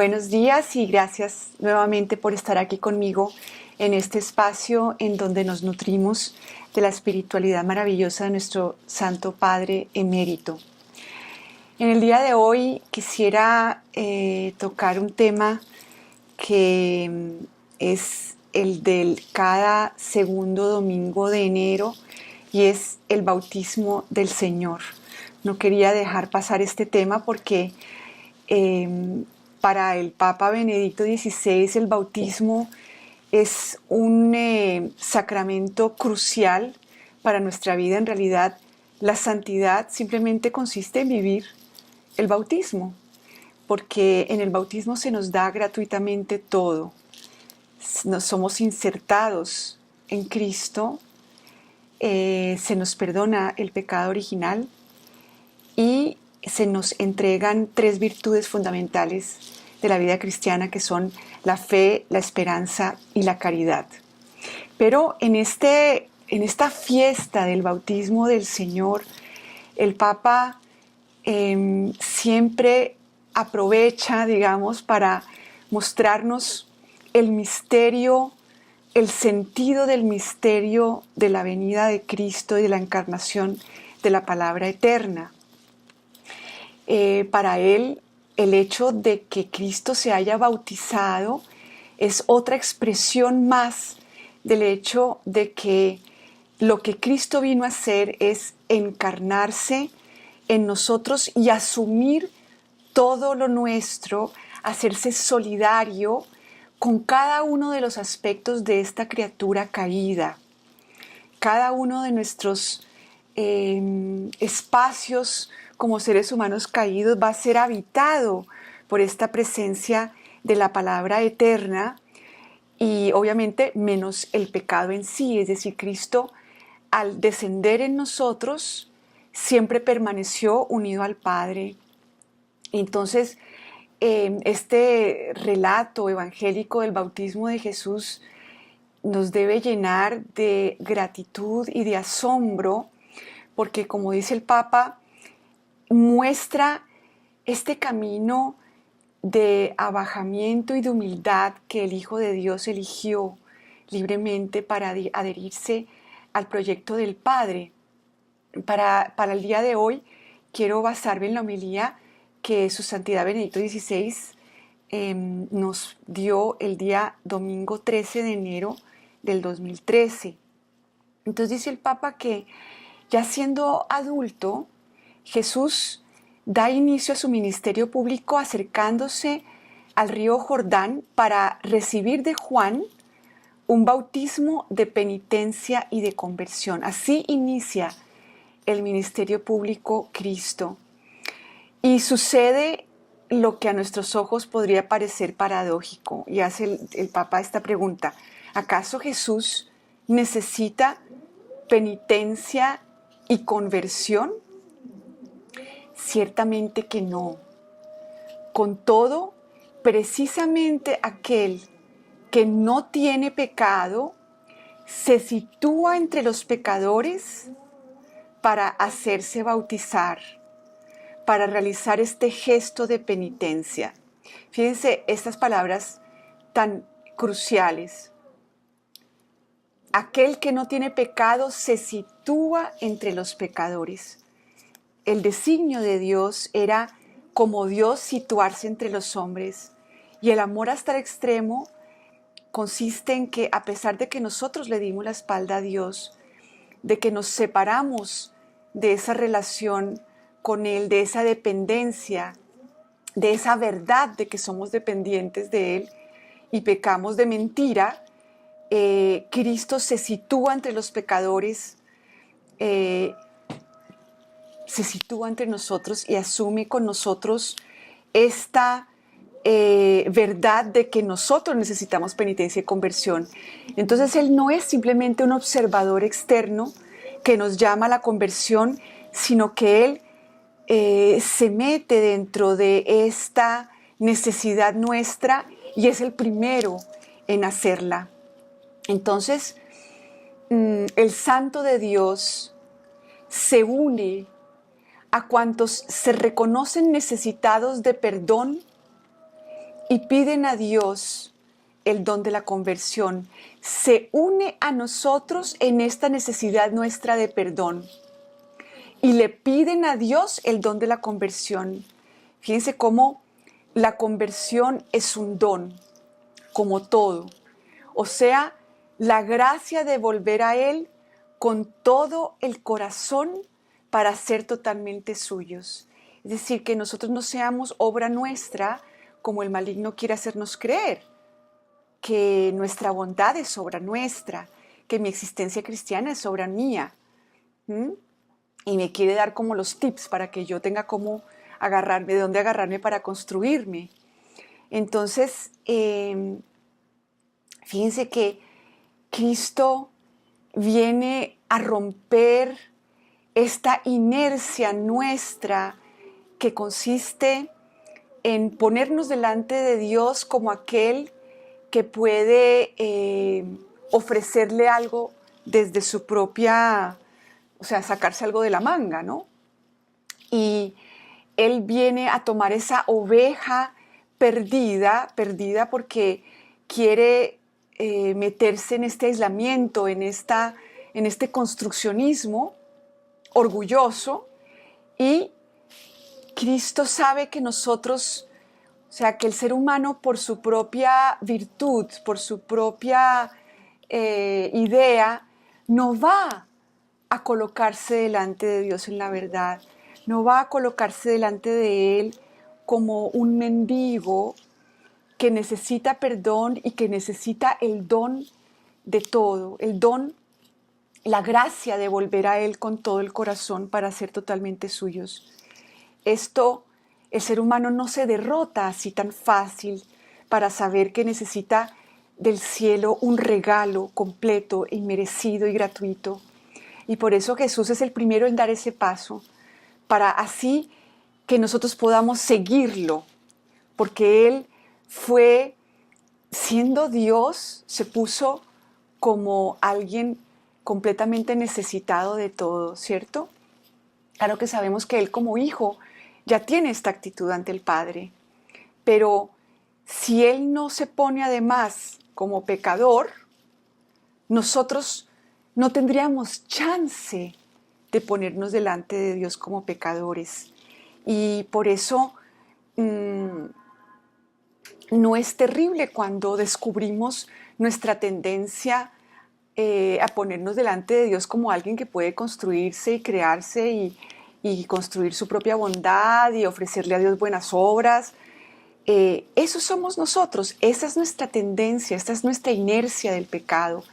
Buenos días y gracias nuevamente por estar aquí conmigo en este espacio en donde nos nutrimos de la espiritualidad maravillosa de nuestro Santo Padre emérito. En el día de hoy quisiera tocar un tema que es el del cada segundo domingo de enero y es el bautismo del Señor. No quería dejar pasar este tema porque para el Papa Benedicto XVI el bautismo es un sacramento crucial para nuestra vida. En realidad, la santidad simplemente consiste en vivir el bautismo, porque en el bautismo se nos da gratuitamente todo. Nos somos insertados en Cristo, se nos perdona el pecado original y se nos entregan tres virtudes fundamentales de la vida cristiana, que son la fe, la esperanza y la caridad. Pero en esta fiesta del bautismo del Señor, el Papa siempre aprovecha, digamos, para mostrarnos el misterio, el sentido del misterio de la venida de Cristo y de la encarnación de la palabra eterna. Para él, el hecho de que Cristo se haya bautizado es otra expresión más del hecho de que lo que Cristo vino a hacer es encarnarse en nosotros y asumir todo lo nuestro, hacerse solidario con cada uno de los aspectos de esta criatura caída. Cada uno de nuestros espacios como seres humanos caídos va a ser habitado por esta presencia de la palabra eterna y obviamente menos el pecado en sí. Es decir, Cristo al descender en nosotros siempre permaneció unido al Padre. Entonces, este relato evangélico del bautismo de Jesús nos debe llenar de gratitud y de asombro, porque como dice el Papa, muestra este camino de abajamiento y de humildad que el Hijo de Dios eligió libremente para adherirse al proyecto del Padre. Para el día de hoy quiero basarme en la homilía que Su Santidad Benedicto XVI nos dio el día domingo 13 de enero del 2013. Entonces dice el Papa que ya siendo adulto, Jesús da inicio a su ministerio público acercándose al río Jordán para recibir de Juan un bautismo de penitencia y de conversión. Así inicia el ministerio público Cristo. Y sucede lo que a nuestros ojos podría parecer paradójico. Y hace el Papa esta pregunta: ¿acaso Jesús necesita penitencia y conversión? Ciertamente que no. Con todo, precisamente aquel que no tiene pecado se sitúa entre los pecadores para hacerse bautizar, para realizar este gesto de penitencia. Fíjense estas palabras tan cruciales. Aquel que no tiene pecado se sitúa entre los pecadores. El designio de Dios era, como Dios, situarse entre los hombres. Y el amor hasta el extremo consiste en que, a pesar de que nosotros le dimos la espalda a Dios, de que nos separamos de esa relación con Él, de esa dependencia, de esa verdad de que somos dependientes de Él y pecamos de mentira, Cristo se sitúa entre los pecadores, se sitúa entre nosotros y asume con nosotros esta verdad de que nosotros necesitamos penitencia y conversión. Entonces Él no es simplemente un observador externo que nos llama a la conversión, sino que Él se mete dentro de esta necesidad nuestra y es el primero en hacerla. Entonces, el Santo de Dios se une a cuantos se reconocen necesitados de perdón y piden a Dios el don de la conversión. Se une a nosotros en esta necesidad nuestra de perdón y le piden a Dios el don de la conversión. Fíjense cómo la conversión es un don, como todo. O sea, la gracia de volver a Él con todo el corazón para ser totalmente suyos. Es decir, que nosotros no seamos obra nuestra como el maligno quiere hacernos creer, que nuestra bondad es obra nuestra, que mi existencia cristiana es obra mía. Y me quiere dar como los tips para que yo tenga cómo agarrarme, de dónde agarrarme para construirme. Entonces, fíjense que Cristo viene a romper esta inercia nuestra que consiste en ponernos delante de Dios como aquel que puede ofrecerle algo desde su propia, o sea, sacarse algo de la manga, ¿no? Y Él viene a tomar esa oveja perdida porque quiere meterse en este aislamiento, en este construccionismo orgulloso, y Cristo sabe que nosotros, o sea, que el ser humano por su propia virtud, por su propia idea, no va a colocarse delante de Dios en la verdad, no va a colocarse delante de Él como un mendigo que necesita perdón y que necesita el don de todo, el don, la gracia de volver a Él con todo el corazón para ser totalmente suyos. Esto, el ser humano no se derrota así tan fácil para saber que necesita del cielo un regalo completo, inmerecido y gratuito. Y por eso Jesús es el primero en dar ese paso, para así que nosotros podamos seguirlo, porque Él fue, siendo Dios, se puso como alguien completamente necesitado de todo, ¿cierto? Claro que sabemos que Él como hijo ya tiene esta actitud ante el Padre, pero si Él no se pone además como pecador, nosotros no tendríamos chance de ponernos delante de Dios como pecadores. Y por eso no es terrible cuando descubrimos nuestra tendencia a ponernos delante de Dios como alguien que puede construirse y crearse y construir su propia bondad y ofrecerle a Dios buenas obras. Eso somos nosotros, esa es nuestra tendencia, esta es nuestra inercia del pecado.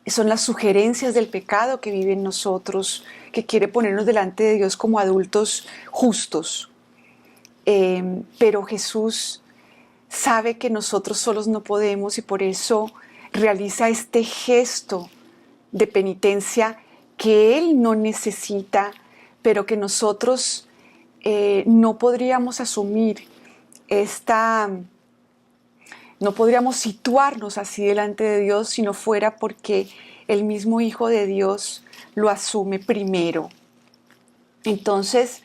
Son las sugerencias del pecado que vive en nosotros, que quiere ponernos delante de Dios como adultos justos. Pero Jesús sabe que nosotros solos no podemos y por eso realiza este gesto de penitencia que Él no necesita, pero que nosotros no podríamos asumir no podríamos situarnos así delante de Dios si no fuera porque el mismo Hijo de Dios lo asume primero. Entonces,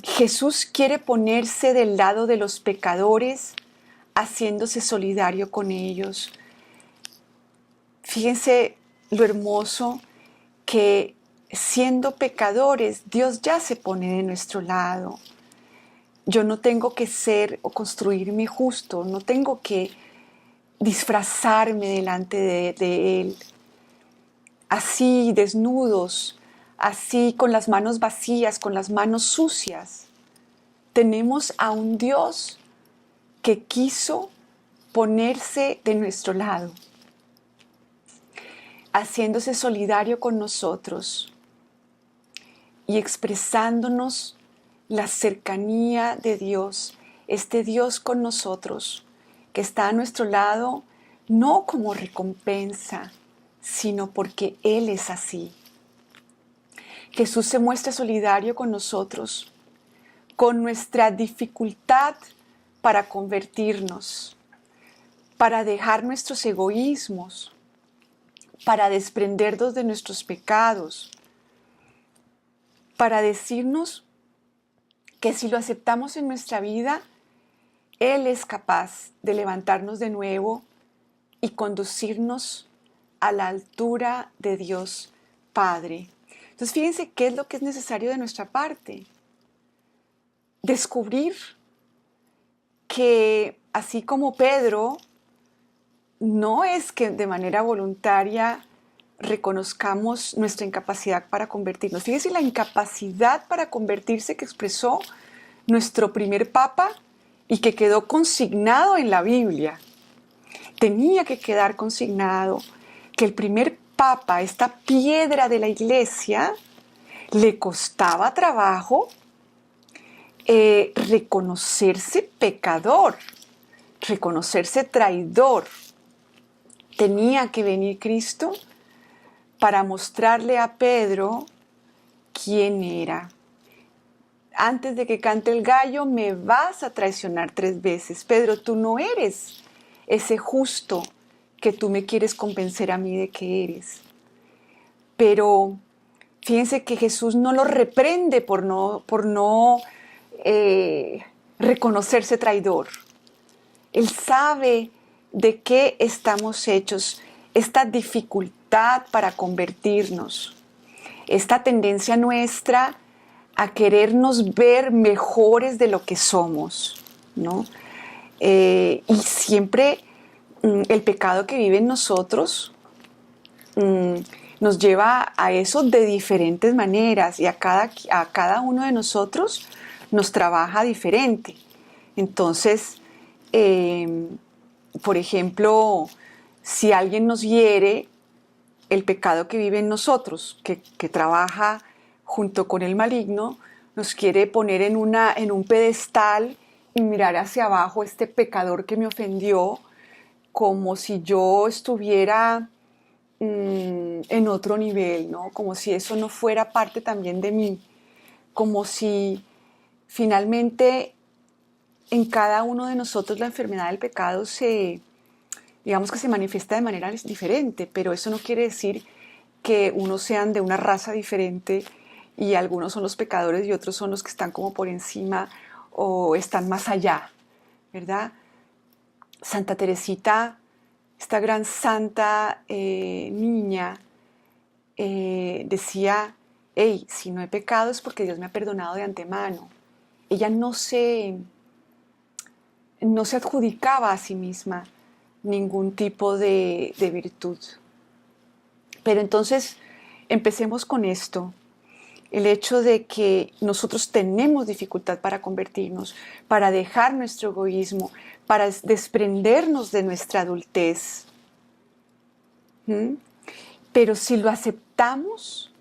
Jesús quiere ponerse del lado de los pecadores, haciéndose solidario con ellos. Fíjense lo hermoso que siendo pecadores, Dios ya se pone de nuestro lado. Yo no tengo que ser o construirme justo, no tengo que disfrazarme delante de Él. Así, desnudos, así con las manos vacías, con las manos sucias. Tenemos a un Dios que quiso ponerse de nuestro lado, haciéndose solidario con nosotros y expresándonos la cercanía de Dios, este Dios con nosotros, que está a nuestro lado no como recompensa, sino porque Él es así. Jesús se muestra solidario con nosotros, con nuestra dificultad para convertirnos, para dejar nuestros egoísmos, para desprendernos de nuestros pecados, para decirnos que si lo aceptamos en nuestra vida, Él es capaz de levantarnos de nuevo y conducirnos a la altura de Dios Padre. Entonces fíjense qué es lo que es necesario de nuestra parte. Descubrir que así como Pedro, no es que de manera voluntaria reconozcamos nuestra incapacidad para convertirnos. Fíjense la incapacidad para convertirse que expresó nuestro primer papa y que quedó consignado en la Biblia. Tenía que quedar consignado que el primer papa, esta piedra de la iglesia, le costaba trabajo reconocerse pecador, reconocerse traidor. Tenía que venir Cristo para mostrarle a Pedro quién era. Antes de que cante el gallo, me vas a traicionar 3 veces. Pedro, tú no eres ese justo que tú me quieres convencer a mí de que eres. Pero fíjense que Jesús no lo reprende por no reconocerse traidor. Él sabe de qué estamos hechos, esta dificultad para convertirnos, esta tendencia nuestra a querernos ver mejores de lo que somos, ¿no? Y siempre el pecado que vive en nosotros nos lleva a eso de diferentes maneras y a cada uno de nosotros nos trabaja diferente. Entonces, por ejemplo, si alguien nos hiere, el pecado que vive en nosotros, que trabaja junto con el maligno, nos quiere poner en un pedestal y mirar hacia abajo este pecador que me ofendió, como si yo estuviera en otro nivel, ¿no? Como si eso no fuera parte también de mí, como si finalmente en cada uno de nosotros la enfermedad del pecado digamos que se manifiesta de manera diferente, pero eso no quiere decir que unos sean de una raza diferente y algunos son los pecadores y otros son los que están como por encima o están más allá, ¿verdad? Santa Teresita, esta gran santa niña, decía, hey, si no he pecado es porque Dios me ha perdonado de antemano. Ella no se adjudicaba a sí misma ningún tipo de virtud. Pero entonces empecemos con esto, el hecho de que nosotros tenemos dificultad para convertirnos, para dejar nuestro egoísmo, para desprendernos de nuestra adultez. Pero si lo aceptamos,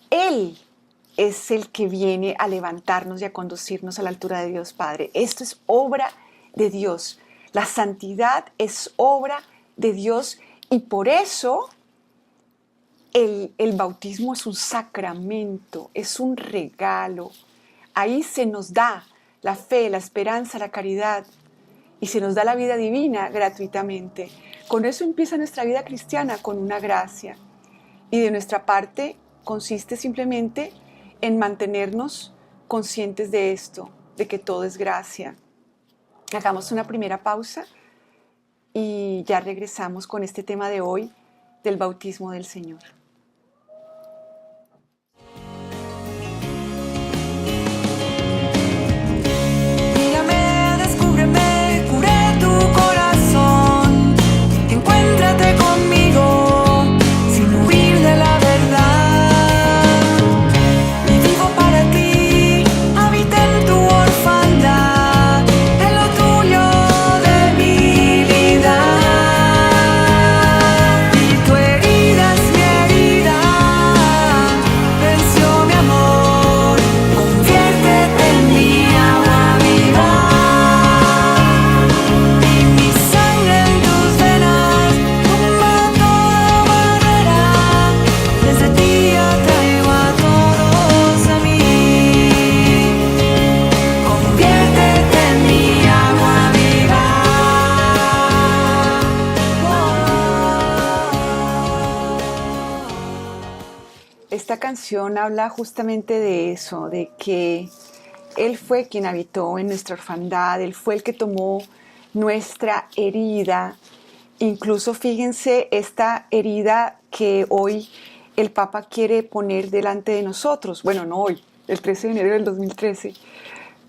Él es el que viene a levantarnos y a conducirnos a la altura de Dios Padre. Esto es obra de Dios. La santidad es obra de Dios y por eso el bautismo es un sacramento, es un regalo. Ahí se nos da la fe, la esperanza, la caridad y se nos da la vida divina gratuitamente. Con eso empieza nuestra vida cristiana, con una gracia. Y de nuestra parte consiste simplemente en mantenernos conscientes de esto, de que todo es gracia. Hagamos una primera pausa y ya regresamos con este tema de hoy del bautismo del Señor. Mírame, descúbreme, curé tu corazón. Encuéntrate conmigo sin huir de la verdad. Y vivo para ti, habita en tu orfandad, en lo tuyo de mi vida. Y tu herida es mi herida, venció mi amor, conviértete en mi agua viva. Y mi sangre en tus venas, tumba toda barrera. Desde ti atraigo a todos a mí. Conviértete en mi agua viva. Esta canción habla justamente de eso, de que Él fue quien habitó en nuestra orfandad, Él fue el que tomó nuestra herida. Incluso fíjense esta herida que hoy el Papa quiere poner delante de nosotros. Bueno, no hoy, el 13 de enero del 2013,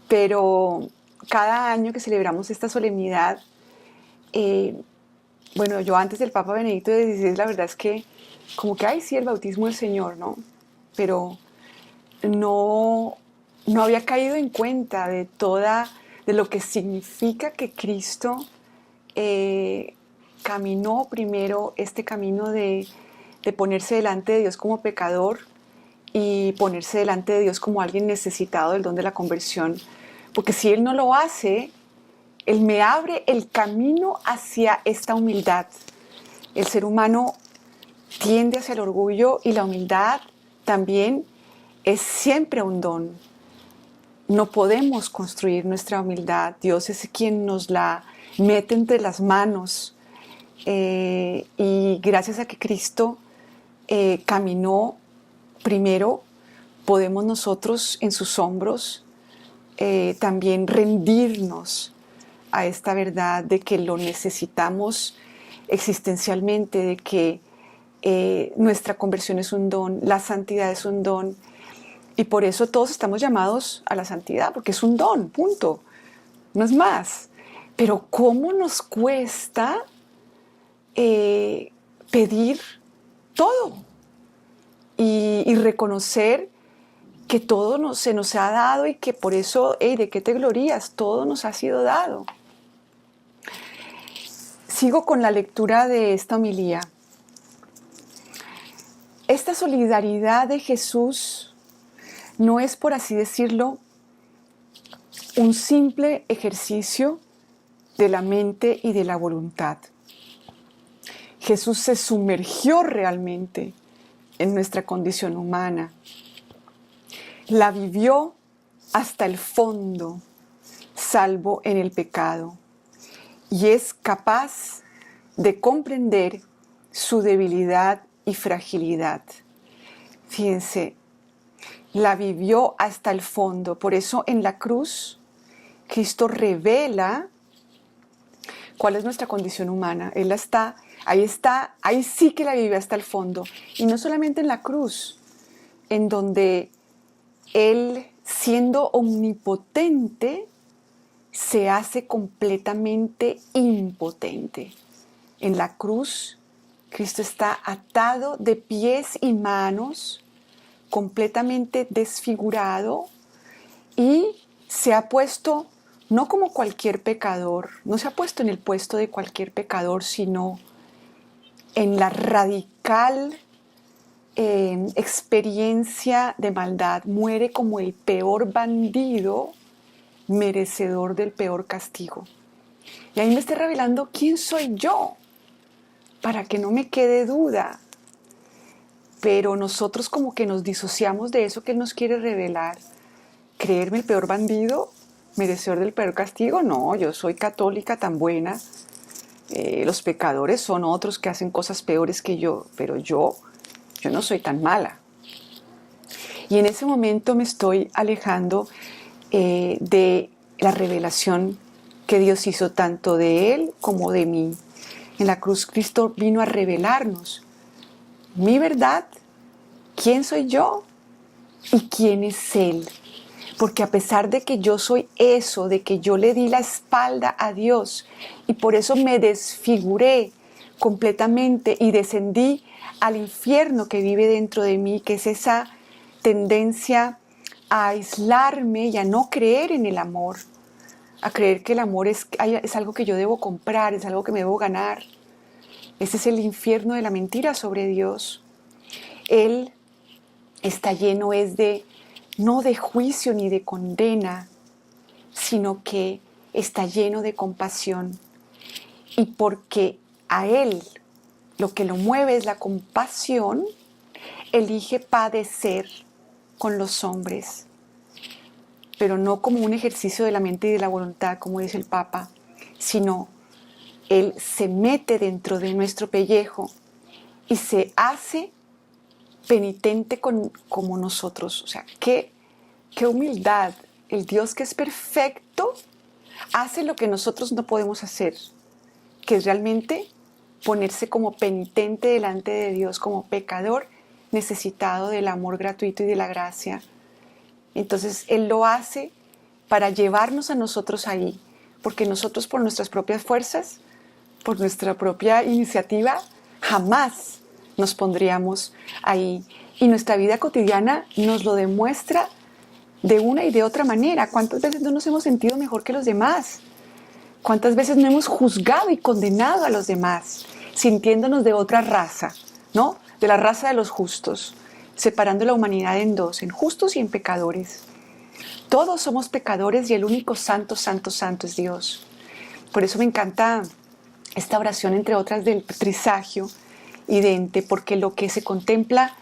pero cada año que celebramos esta solemnidad, bueno, yo antes del Papa Benedicto XVI, la verdad es que como que, ay, sí, el bautismo del Señor, ¿no? Pero no había caído en cuenta de lo que significa que Cristo caminó primero este camino de ponerse delante de Dios como pecador y ponerse delante de Dios como alguien necesitado del don de la conversión. Porque si Él no lo hace, Él me abre el camino hacia esta humildad. El ser humano tiende hacia el orgullo y la humildad también es siempre un don. No podemos construir nuestra humildad. Dios es quien nos la mete entre las manos. Y gracias a que Cristo caminó primero, podemos nosotros en sus hombros también rendirnos a esta verdad de que lo necesitamos existencialmente, de que nuestra conversión es un don, la santidad es un don, y por eso todos estamos llamados a la santidad, porque es un don, punto, no es más. Pero ¿cómo nos cuesta pedir todo y reconocer que todo se nos ha dado y que por eso, ¿de qué te glorías? Todo nos ha sido dado. Sigo con la lectura de esta homilía. Esta solidaridad de Jesús no es, por así decirlo, un simple ejercicio de la mente y de la voluntad. Jesús se sumergió realmente en nuestra condición humana. La vivió hasta el fondo, salvo en el pecado, y es capaz de comprender su debilidad y fragilidad. Fíjense, la vivió hasta el fondo. Por eso en la cruz, Cristo revela cuál es nuestra condición humana. Él está, ahí sí que la vivió hasta el fondo. Y no solamente en la cruz, en donde Él, siendo omnipotente, se hace completamente impotente. En la cruz, Cristo está atado de pies y manos, completamente desfigurado, y se ha puesto, no como cualquier pecador, no se ha puesto en el puesto de cualquier pecador, sino en la radical experiencia de maldad. Muere como el peor bandido, merecedor del peor castigo. Y ahí me está revelando quién soy yo, para que no me quede duda. Pero nosotros como que nos disociamos de eso que Él nos quiere revelar. ¿Creerme el peor bandido, merecedor del peor castigo? No, yo soy católica tan buena. Los pecadores son otros que hacen cosas peores que yo, pero yo no soy tan mala. Y en ese momento me estoy alejando de la revelación que Dios hizo tanto de Él como de mí. En la cruz Cristo vino a revelarnos mi verdad, quién soy yo y quién es Él. Porque a pesar de que yo soy eso, de que yo le di la espalda a Dios y por eso me desfiguré completamente y descendí al infierno que vive dentro de mí, que es esa tendencia a aislarme y a no creer en el amor, a creer que el amor es algo que yo debo comprar, es algo que me debo ganar. Ese es el infierno de la mentira sobre Dios. Él está lleno no de juicio ni de condena, sino que está lleno de compasión. Y porque a Él lo que lo mueve es la compasión, elige padecer con los hombres, pero no como un ejercicio de la mente y de la voluntad, como dice el Papa, sino Él se mete dentro de nuestro pellejo y se hace penitente como nosotros. O sea, qué humildad el Dios que es perfecto, hace lo que nosotros no podemos hacer, que es realmente ponerse como penitente delante de Dios, como pecador necesitado del amor gratuito y de la gracia. Entonces Él lo hace para llevarnos a nosotros ahí, porque nosotros por nuestras propias fuerzas, por nuestra propia iniciativa, jamás nos pondríamos ahí. Y nuestra vida cotidiana nos lo demuestra de una y de otra manera. ¿Cuántas veces no nos hemos sentido mejor que los demás? ¿Cuántas veces no hemos juzgado y condenado a los demás, sintiéndonos de otra raza, ¿no? De la raza de los justos, separando la humanidad en dos, en justos y en pecadores. Todos somos pecadores y el único santo, santo, santo es Dios. Por eso me encanta esta oración, entre otras, del Trisagio y Dente, porque lo que se contempla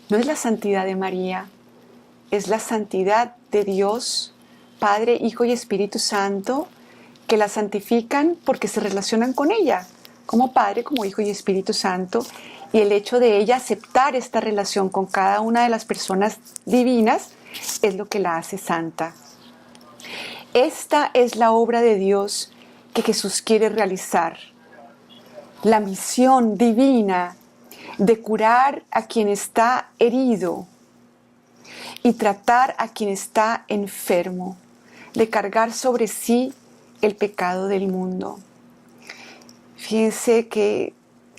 no es la santidad de María, es la santidad de Dios, Padre, Hijo y Espíritu Santo, que la santifican porque se relacionan con ella, como Padre, como Hijo y Espíritu Santo, y el hecho de ella aceptar esta relación con cada una de las personas divinas es lo que la hace santa. Esta es la obra de Dios que Jesús quiere realizar, la misión divina de curar a quien está herido y tratar a quien está enfermo, de cargar sobre sí el pecado del mundo. Fíjense qué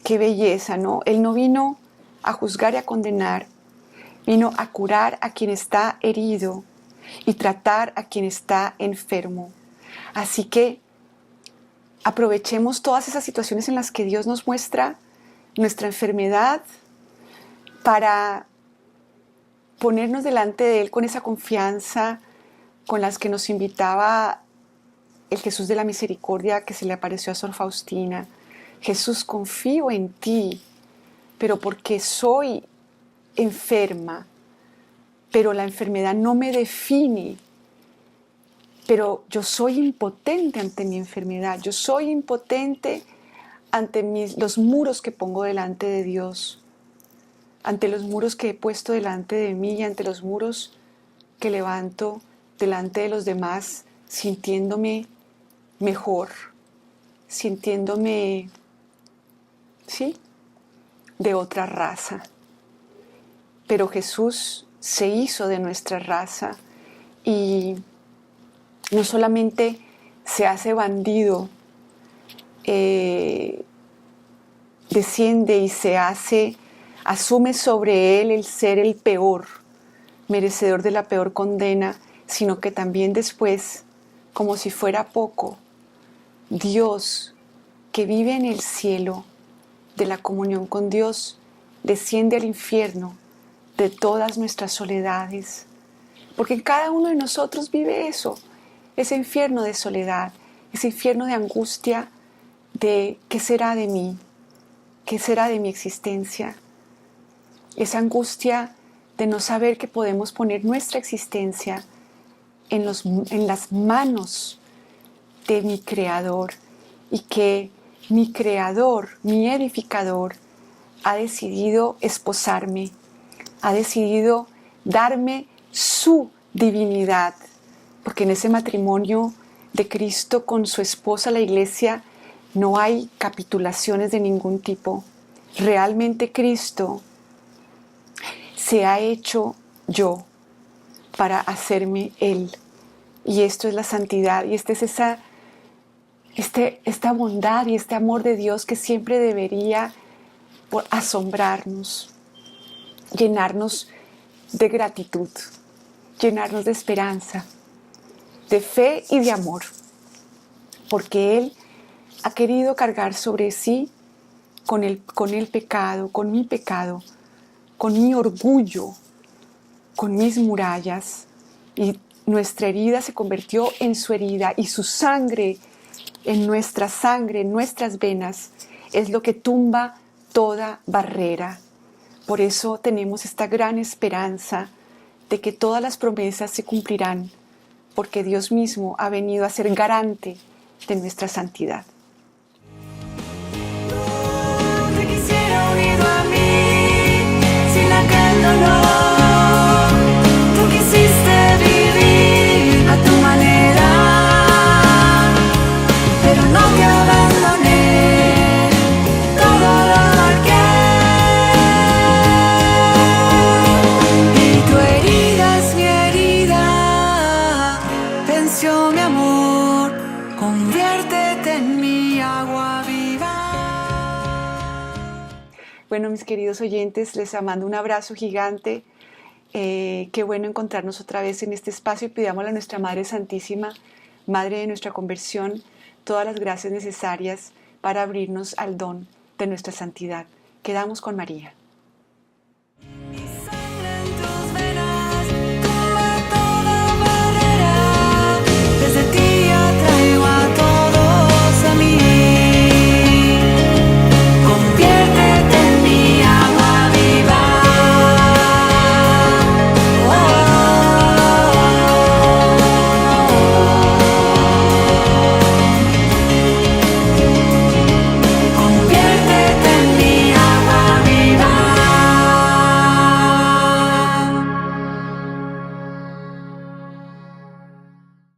belleza, ¿no? Él no vino a juzgar y a condenar, vino a curar a quien está herido y tratar a quien está enfermo. Así que aprovechemos todas esas situaciones en las que Dios nos muestra nuestra enfermedad para ponernos delante de Él con esa confianza con las que nos invitaba el Jesús de la Misericordia que se le apareció a Sor Faustina. Jesús, confío en ti, pero porque soy enferma, pero la enfermedad no me define, pero yo soy impotente ante mi enfermedad, yo soy impotente ante los muros que pongo delante de Dios, ante los muros que he puesto delante de mí y ante los muros que levanto delante de los demás, sintiéndome mejor, sintiéndome, ¿sí?, de otra raza. Pero Jesús se hizo de nuestra raza y no solamente se hace bandido, desciende y asume sobre él el ser el peor, merecedor de la peor condena, sino que también después, como si fuera poco, Dios, que vive en el cielo de la comunión con Dios, desciende al infierno de todas nuestras soledades, porque en cada uno de nosotros vive eso, ese infierno de soledad, ese infierno de angustia, de ¿qué será de mí? ¿Qué será de mi existencia? Esa angustia de no saber que podemos poner nuestra existencia en las manos de mi Creador y que mi Creador, mi edificador, ha decidido esposarme, ha decidido darme su divinidad, porque en ese matrimonio de Cristo con su esposa, la Iglesia, no hay capitulaciones de ningún tipo. Realmente Cristo se ha hecho yo para hacerme Él. Y esto es la santidad, y esta bondad y este amor de Dios que siempre debería asombrarnos, llenarnos de gratitud, llenarnos de esperanza, de fe y de amor, porque Él ha querido cargar sobre sí con el pecado, con mi pecado, con mi orgullo, con mis murallas, y nuestra herida se convirtió en su herida, y su sangre, en nuestra sangre, en nuestras venas, es lo que tumba toda barrera. Por eso tenemos esta gran esperanza de que todas las promesas se cumplirán, porque Dios mismo ha venido a ser garante de nuestra santidad. Te quisiera unido a mí, sin aquel dolor. Tú quisiste vivir a tu Bueno, mis queridos oyentes, les mando un abrazo gigante. Qué bueno encontrarnos otra vez en este espacio y pidámosle a nuestra Madre Santísima, Madre de nuestra conversión, todas las gracias necesarias para abrirnos al don de nuestra santidad. Quedamos con María.